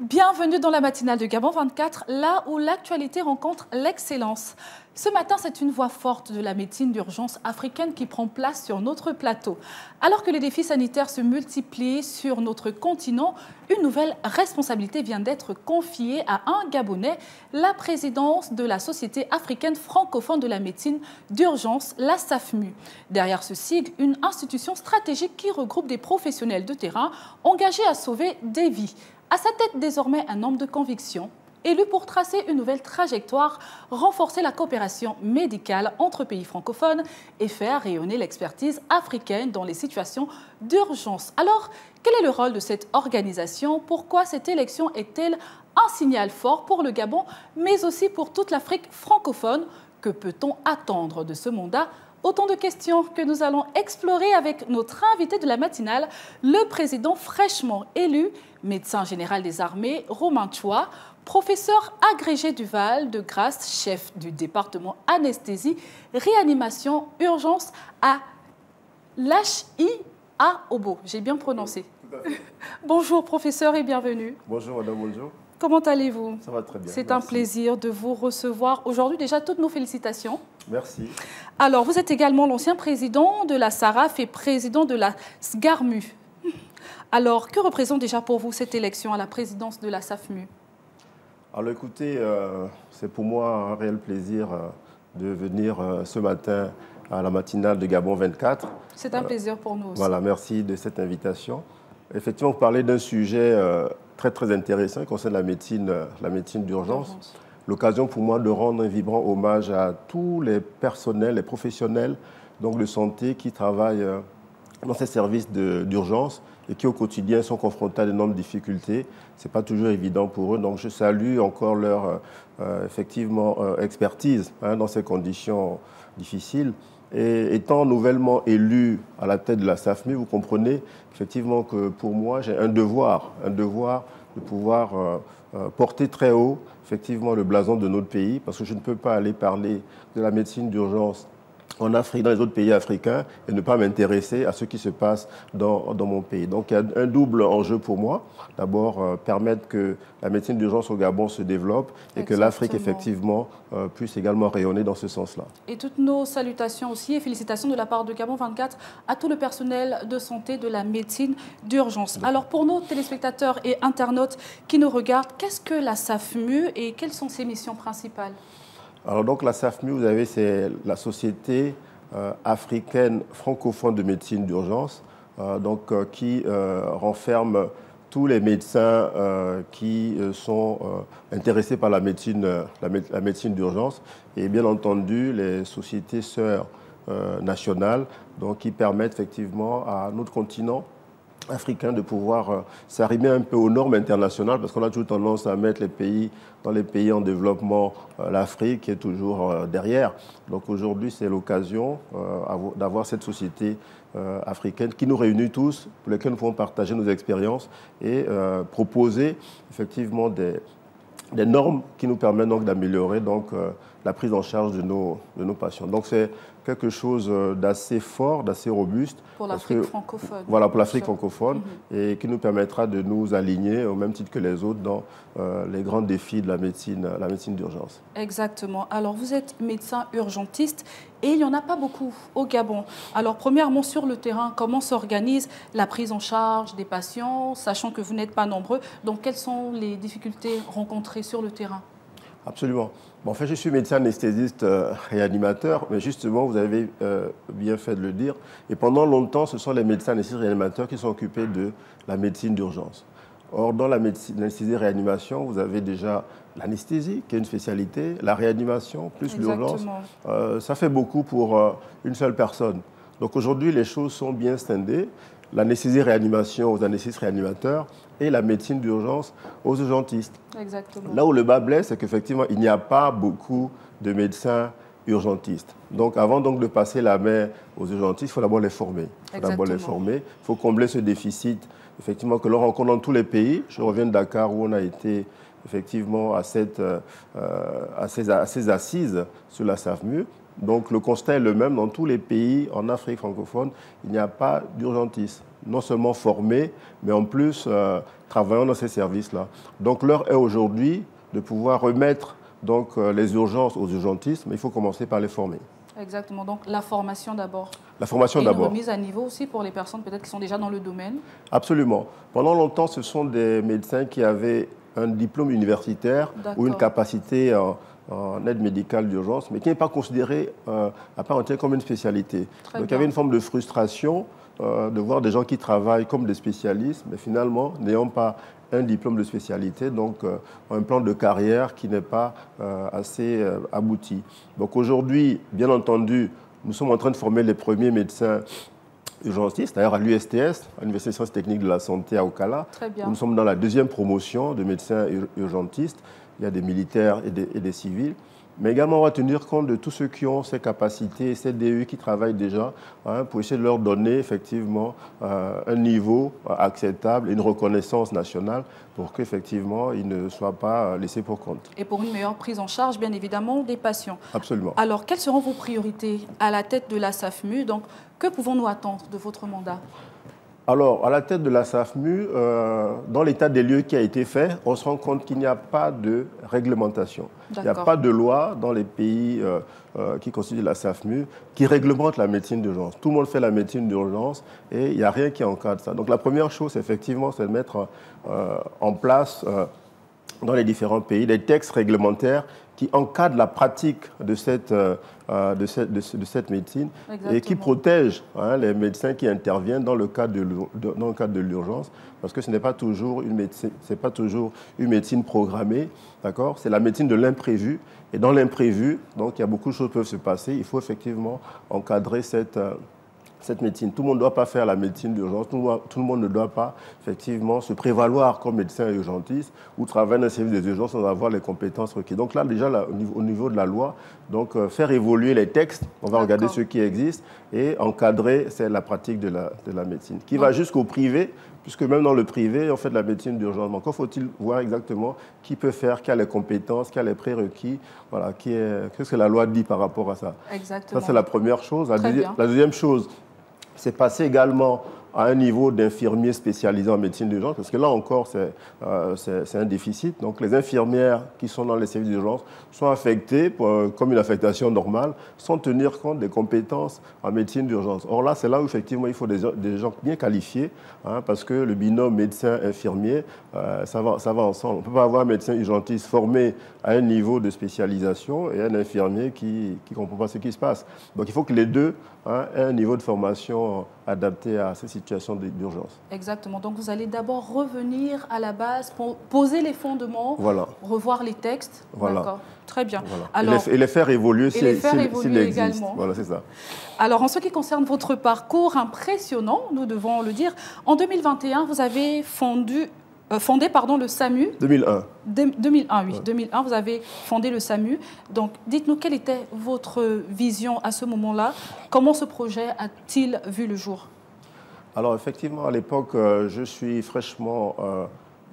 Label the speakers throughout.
Speaker 1: Bienvenue dans la matinale de Gabon 24, là où l'actualité rencontre l'excellence. Ce matin, c'est une voix forte de la médecine d'urgence africaine qui prend place sur notre plateau. Alors que les défis sanitaires se multiplient sur notre continent, une nouvelle responsabilité vient d'être confiée à un Gabonais, la présidence de la Société africaine francophone de la médecine d'urgence, la SAFMU. Derrière ce sigle, une institution stratégique qui regroupe des professionnels de terrain engagés à sauver des vies. À sa tête désormais un homme de conviction, élu pour tracer une nouvelle trajectoire, renforcer la coopération médicale entre pays francophones et faire rayonner l'expertise africaine dans les situations d'urgence. Alors, quel est le rôle de cette organisation? Pourquoi cette élection est-elle un signal fort pour le Gabon, mais aussi pour toute l'Afrique francophone? Que peut-on attendre de ce mandat? Autant de questions que nous allons explorer avec notre invité de la matinale, le président fraîchement élu, médecin général des armées, Romain Tchoua, professeur agrégé du Val-de-Grâce, chef du département anesthésie, réanimation, urgence à l'HIA Obo. J'ai bien prononcé. Bonjour professeur et bienvenue.
Speaker 2: Bonjour madame, bonjour.
Speaker 1: Comment allez-vous?
Speaker 2: Ça va très bien.
Speaker 1: C'est un plaisir de vous recevoir aujourd'hui. Déjà, toutes nos félicitations.
Speaker 2: Merci.
Speaker 1: Alors, vous êtes également l'ancien président de la SARAF et président de la SGARMU. Alors, que représente déjà pour vous cette élection à la présidence de la SAFMU?
Speaker 2: Alors écoutez, c'est pour moi un réel plaisir de venir ce matin à la matinale de Gabon 24.
Speaker 1: C'est un plaisir pour nous aussi.
Speaker 2: Voilà, merci de cette invitation. Effectivement, vous parlez d'un sujet très intéressant qui concerne la médecine d'urgence. L'occasion pour moi de rendre un vibrant hommage à tous les personnels, les professionnels donc de santé qui travaillent dans ces services d'urgence et qui au quotidien sont confrontés à d'énormes difficultés. Ce n'est pas toujours évident pour eux. Donc je salue encore leur effectivement, expertise dans ces conditions difficiles. Et étant nouvellement élu à la tête de la SAFMU, vous comprenez effectivement que pour moi, j'ai un devoir de pouvoir porter très haut effectivement le blason de notre pays, parce que je ne peux pas aller parler de la médecine d'urgence en Afrique, dans les autres pays africains, et ne pas m'intéresser à ce qui se passe dans mon pays. Donc il y a un double enjeu pour moi. D'abord, permettre que la médecine d'urgence au Gabon se développe et que l'Afrique, effectivement, puisse également rayonner dans ce sens-là.
Speaker 1: Et toutes nos salutations aussi et félicitations de la part de Gabon 24 à tout le personnel de santé de la médecine d'urgence. Alors pour nos téléspectateurs et internautes qui nous regardent, qu'est-ce que la SAFMU et quelles sont ses missions principales?
Speaker 2: Alors donc la SAFMU, vous avez, c'est la Société africaine francophone de médecine d'urgence, qui renferme tous les médecins qui sont intéressés par la médecine d'urgence et bien entendu les sociétés sœurs nationales donc, qui permettent effectivement à notre continent africain de pouvoir s'arrimer un peu aux normes internationales parce qu'on a toujours tendance à mettre dans les pays en développement, l'Afrique qui est toujours derrière. Donc aujourd'hui, c'est l'occasion d'avoir cette société africaine qui nous réunit tous, pour laquelle nous pouvons partager nos expériences et proposer effectivement des normes qui nous permettent donc d'améliorer la prise en charge de nos patients. Donc c'est quelque chose d'assez fort, d'assez robuste.
Speaker 1: Pour l'Afrique francophone.
Speaker 2: Voilà, pour l'Afrique francophone, et qui nous permettra de nous aligner au même titre que les autres dans les grands défis de la médecine d'urgence.
Speaker 1: Exactement. Alors vous êtes médecin urgentiste et il n'y en a pas beaucoup au Gabon. Alors premièrement, sur le terrain, comment s'organise la prise en charge des patients, sachant que vous n'êtes pas nombreux? Donc quelles sont les difficultés rencontrées sur le terrain?
Speaker 2: Absolument. Bon, en fait, je suis médecin anesthésiste réanimateur, mais justement, vous avez bien fait de le dire. Et pendant longtemps, ce sont les médecins anesthésistes réanimateurs qui sont occupés de la médecine d'urgence. Or, dans la médecine anesthésie réanimation, vous avez déjà l'anesthésie, qui est une spécialité, la réanimation, plus l'urgence. Ça fait beaucoup pour une seule personne. Donc aujourd'hui, les choses sont bien scindées. L'anesthésie réanimation aux anesthésistes réanimateurs et la médecine d'urgence aux urgentistes.
Speaker 1: Exactement.
Speaker 2: Là où le bas blesse, c'est qu'effectivement, il n'y a pas beaucoup de médecins urgentistes. Donc, avant donc, de passer la main aux urgentistes, il faut d'abord les former. Il faut combler ce déficit effectivement, que l'on rencontre dans tous les pays. Je reviens de Dakar où on a été effectivement à ces assises sur la SAFMU. Donc le constat est le même dans tous les pays en Afrique francophone. Il n'y a pas d'urgentiste, non seulement formés, mais en plus travaillant dans ces services-là. Donc l'heure est aujourd'hui de pouvoir remettre donc, les urgences aux urgentistes, mais il faut commencer par les former.
Speaker 1: Exactement, donc la formation d'abord.
Speaker 2: La formation d'abord.
Speaker 1: Et une remise à niveau aussi pour les personnes peut-être qui sont déjà dans le domaine.
Speaker 2: Absolument. Pendant longtemps, ce sont des médecins qui avaient un diplôme universitaire ou une capacité en aide médicale d'urgence, mais qui n'est pas considéré à part entière comme une spécialité. Donc il y avait une forme de frustration de voir des gens qui travaillent comme des spécialistes, mais finalement n'ayant pas un diplôme de spécialité, donc un plan de carrière qui n'est pas assez abouti. Donc aujourd'hui, bien entendu, nous sommes en train de former les premiers médecins urgentistes, d'ailleurs à l'USTS, à l'Université des sciences techniques de la santé à Okala. Nous sommes dans la deuxième promotion de médecins urgentistes. Il y a des militaires et des civils. Mais également, on va tenir compte de tous ceux qui ont ces capacités, ces DU qui travaillent déjà, pour essayer de leur donner effectivement un niveau acceptable, une reconnaissance nationale pour qu'effectivement, ils ne soient pas laissés pour compte.
Speaker 1: Et pour une meilleure prise en charge, bien évidemment, des patients.
Speaker 2: Absolument.
Speaker 1: Alors, quelles seront vos priorités à la tête de la SAFMU? Donc, que pouvons-nous attendre de votre mandat?
Speaker 2: Alors, à la tête de la SAFMU, dans l'état des lieux qui a été fait, on se rend compte qu'il n'y a pas de réglementation. Il n'y a pas de loi dans les pays qui constituent la SAFMU qui réglemente la médecine d'urgence. Tout le monde fait la médecine d'urgence et il n'y a rien qui encadre ça. Donc la première chose, effectivement, c'est de mettre en place dans les différents pays des textes réglementaires qui encadrent la pratique de cette médecine. Exactement. Et qui protègent les médecins qui interviennent dans le cadre de l'urgence, parce que ce n'est pas toujours une médecine programmée, d'accord? C'est la médecine de l'imprévu. Et dans l'imprévu, donc il y a beaucoup de choses qui peuvent se passer. Il faut effectivement encadrer cette médecine. Tout le monde ne doit pas faire la médecine d'urgence, tout le monde ne doit pas effectivement se prévaloir comme médecin urgentiste ou travailler dans le service des urgences sans avoir les compétences requises. Donc là, déjà, au niveau de la loi, donc, faire évoluer les textes, on va regarder ceux qui existent et encadrer la pratique de la médecine, qui va jusqu'au privé, puisque même dans le privé, on fait de la médecine d'urgence. Donc, encore faut-il voir exactement qui peut faire, qui a les compétences, qui a les prérequis, voilà, qu'est-ce que la loi dit par rapport à ça.
Speaker 1: Exactement.
Speaker 2: Ça, c'est la première chose. La deuxième chose, c'est passer également à un niveau d'infirmiers spécialisés en médecine d'urgence, parce que là encore, c'est un déficit. Donc les infirmières qui sont dans les services d'urgence sont affectées comme une affectation normale, sans tenir compte des compétences en médecine d'urgence. Or là, c'est là où effectivement il faut des gens bien qualifiés, parce que le binôme médecin-infirmier, ça va ensemble. On ne peut pas avoir un médecin urgentiste formé à un niveau de spécialisation et un infirmier qui ne comprend pas ce qui se passe. Donc il faut que les deux aient un niveau de formation adapté à ces situations d'urgence.
Speaker 1: Exactement. Donc vous allez d'abord revenir à la base, pour poser les fondements, revoir les textes. D'accord. Très bien.
Speaker 2: Voilà. Alors, et les faire évoluer s'il existe. Voilà, c'est ça.
Speaker 1: Alors, en ce qui concerne votre parcours impressionnant, nous devons le dire, en 2021, vous avez fondé le SAMU.
Speaker 2: 2001.
Speaker 1: 2001, oui. 2001, vous avez fondé le SAMU. Donc, dites-nous, quelle était votre vision à ce moment-là? Comment ce projet a-t-il vu le jour?
Speaker 2: Alors, effectivement, à l'époque, je suis fraîchement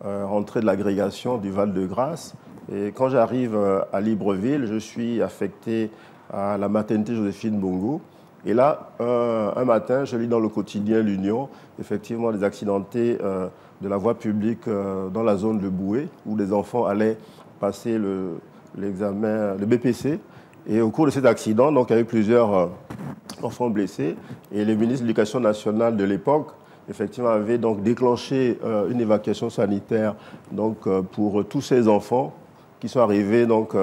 Speaker 2: rentré de l'agrégation du Val-de-Grâce. Et quand j'arrive à Libreville, je suis affecté à la maternité Joséphine Bongo. Et là, un matin, je lis dans le quotidien L'Union, effectivement, des accidentés de la voie publique dans la zone de Boué, où les enfants allaient passer l'examen, le BPC. Et au cours de cet accident, donc, il y avait plusieurs enfants blessés. Et le ministre de l'Éducation nationale de l'époque, effectivement, avait donc déclenché une évacuation sanitaire donc, pour tous ces enfants qui sont arrivés donc,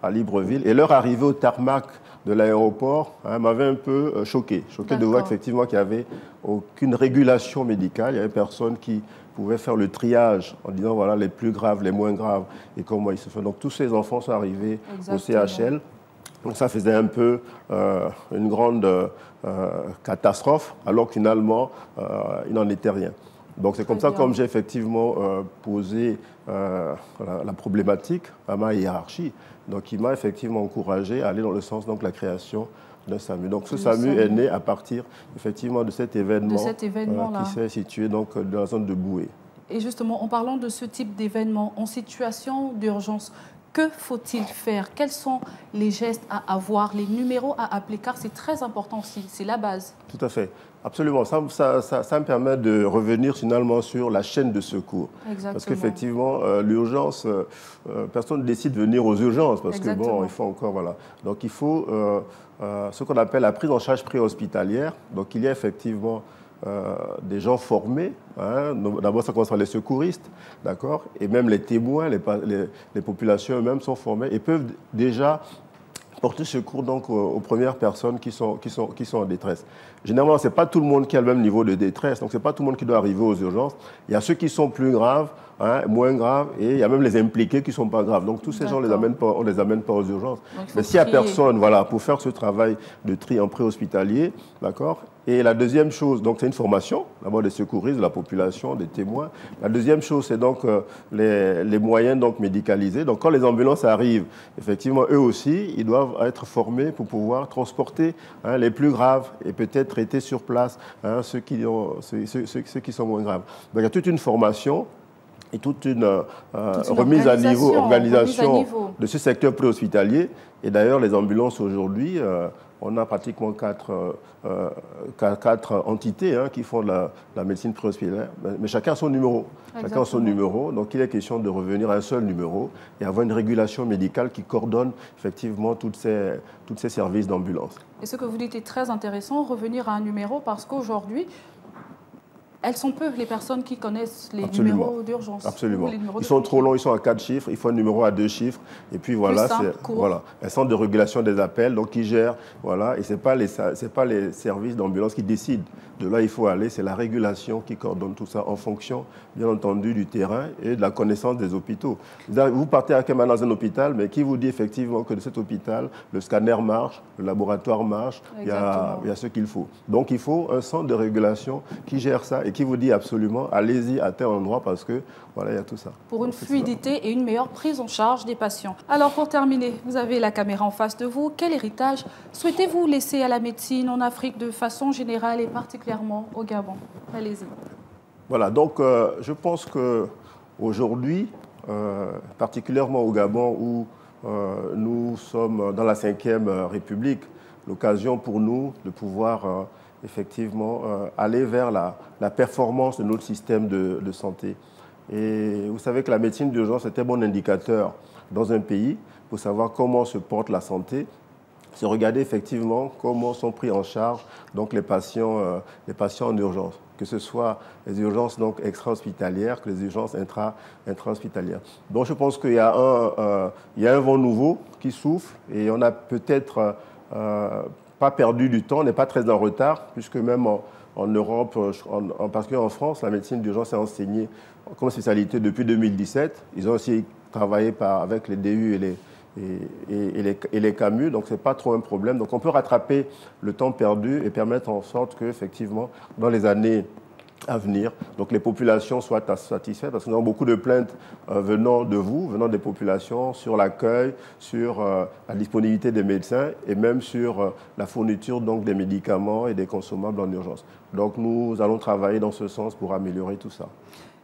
Speaker 2: à Libreville. Et leur arrivée au tarmac de l'aéroport m'avait un peu choqué de voir effectivement qu'il n'y avait aucune régulation médicale. Il y avait personne qui pouvait faire le triage en disant voilà les plus graves, les moins graves et comment ils se font. Donc tous ces enfants sont arrivés au CHL. Donc ça faisait un peu une grande catastrophe, alors que finalement, il n'en était rien. Donc c'est comme ça, comme j'ai effectivement posé la problématique à ma hiérarchie, donc il m'a effectivement encouragé à aller dans le sens de la création d'un SAMU. Donc ce SAMU est né à partir effectivement de cet événement, qui s'est situé donc, dans la zone de Boué.
Speaker 1: Et justement, en parlant de ce type d'événement, en situation d'urgence, Que faut-il faire? Quels sont les gestes à avoir, les numéros à appeler? Car c'est très important aussi, c'est la base.
Speaker 2: Tout à fait. Absolument. Ça me permet de revenir finalement sur la chaîne de secours.
Speaker 1: Exactement.
Speaker 2: Parce qu'effectivement, l'urgence, personne ne décide de venir aux urgences parce
Speaker 1: Exactement.
Speaker 2: que bon, il faut encore, voilà. Donc il faut ce qu'on appelle la prise en charge préhospitalière. Donc il y a effectivement des gens formés. Hein. D'abord, ça commence par les secouristes, d'accord, et même les témoins, les populations eux-mêmes sont formés et peuvent déjà porter secours donc aux premières personnes qui sont en détresse. Généralement, ce n'est pas tout le monde qui a le même niveau de détresse, donc ce n'est pas tout le monde qui doit arriver aux urgences. Il y a ceux qui sont plus graves, hein, moins graves, et il y a même les impliqués qui ne sont pas graves. Donc tous ces gens, on ne les amène pas aux urgences. Mais s'il n'y a personne, voilà, pour faire ce travail de tri en préhospitalier, d'accord. Et la deuxième chose, donc c'est une formation, d'abord des secouristes, de la population, des témoins. La deuxième chose, c'est donc les moyens donc médicalisés. Donc quand les ambulances arrivent, effectivement, eux aussi, ils doivent être formés pour pouvoir transporter les plus graves et peut-être traiter sur place ceux qui sont moins graves. Donc il y a toute une formation et toute une remise à niveau, organisation de ce secteur préhospitalier. Et d'ailleurs, les ambulances aujourd'hui, on a pratiquement quatre entités qui font de la médecine préhospitalière, mais chacun a son numéro. Exactement. Chacun a son numéro, donc il est question de revenir à un seul numéro et avoir une régulation médicale qui coordonne effectivement tous ces services d'ambulance.
Speaker 1: Et ce que vous dites est très intéressant, revenir à un numéro, parce qu'aujourd'hui, elles sont peu les personnes qui connaissent les numéros d'urgence.
Speaker 2: Absolument. Ils sont trop longs, ils sont à 4 chiffres, il faut un numéro à 2 chiffres. Et puis voilà, c'est un centre de régulation des appels, donc qui gère, voilà, et ce n'est pas les services d'ambulance qui décident. De là, il faut aller, c'est la régulation qui coordonne tout ça en fonction, bien entendu, du terrain et de la connaissance des hôpitaux. Vous partez à Kema dans un hôpital, mais qui vous dit effectivement que de cet hôpital, le scanner marche, le laboratoire marche, il y a ce qu'il faut. Donc il faut un centre de régulation qui gère ça et qui vous dit absolument, allez-y à tel endroit parce que, voilà, il y a tout ça.
Speaker 1: Pour une fluidité et une meilleure prise en charge des patients. Alors, pour terminer, vous avez la caméra en face de vous. Quel héritage souhaitez-vous laisser à la médecine en Afrique de façon générale et particulièrement au Gabon? Allez-y.
Speaker 2: Voilà, donc je pense qu'aujourd'hui, particulièrement au Gabon où nous sommes dans la 5e République, l'occasion pour nous de pouvoir effectivement aller vers la performance de notre système de santé. Et vous savez que la médecine d'urgence est un bon indicateur dans un pays pour savoir comment se porte la santé. C'est regarder effectivement comment sont pris en charge donc les patients en urgence, que ce soit les urgences donc extra-hospitalières que les urgences intra-hospitalières. Donc je pense qu'il y a un vent nouveau qui souffle et on a peut-être pas perdu du temps, on n'est pas très en retard, puisque même en Europe, en particulier en France, la médecine d'urgence est enseignée comme spécialité depuis 2017. Ils ont aussi travaillé avec les DU et les CAMU, donc ce n'est pas trop un problème. Donc on peut rattraper le temps perdu et permettre en sorte qu'effectivement, dans les années à venir, donc les populations soient satisfaites, parce que nous avons beaucoup de plaintes venant de vous, venant des populations, sur l'accueil, sur la disponibilité des médecins et même sur la fourniture donc, des médicaments et des consommables en urgence. Donc nous allons travailler dans ce sens pour améliorer tout ça.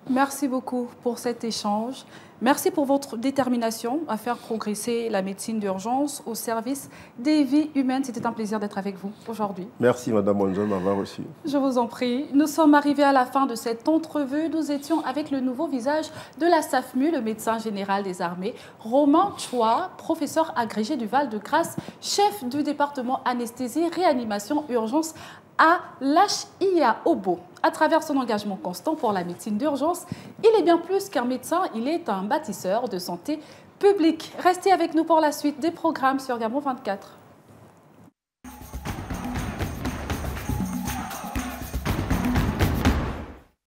Speaker 1: Merci beaucoup pour cet échange. Merci pour votre détermination à faire progresser la médecine d'urgence au service des vies humaines. C'était un plaisir d'être avec vous aujourd'hui.
Speaker 2: Merci Madame Bonjon de m'avoir reçu.
Speaker 1: Je vous en prie. Nous sommes arrivés à la fin de cette entrevue. Nous étions avec le nouveau visage de la SAFMU, le médecin général des armées, Romain Chua, professeur agrégé du Val-de-Grâce, chef du département anesthésie, réanimation, urgence à l'HIA Obo. À travers son engagement constant pour la médecine d'urgence, il est bien plus qu'un médecin, il est un bâtisseur de santé publique. Restez avec nous pour la suite des programmes sur Gabon 24.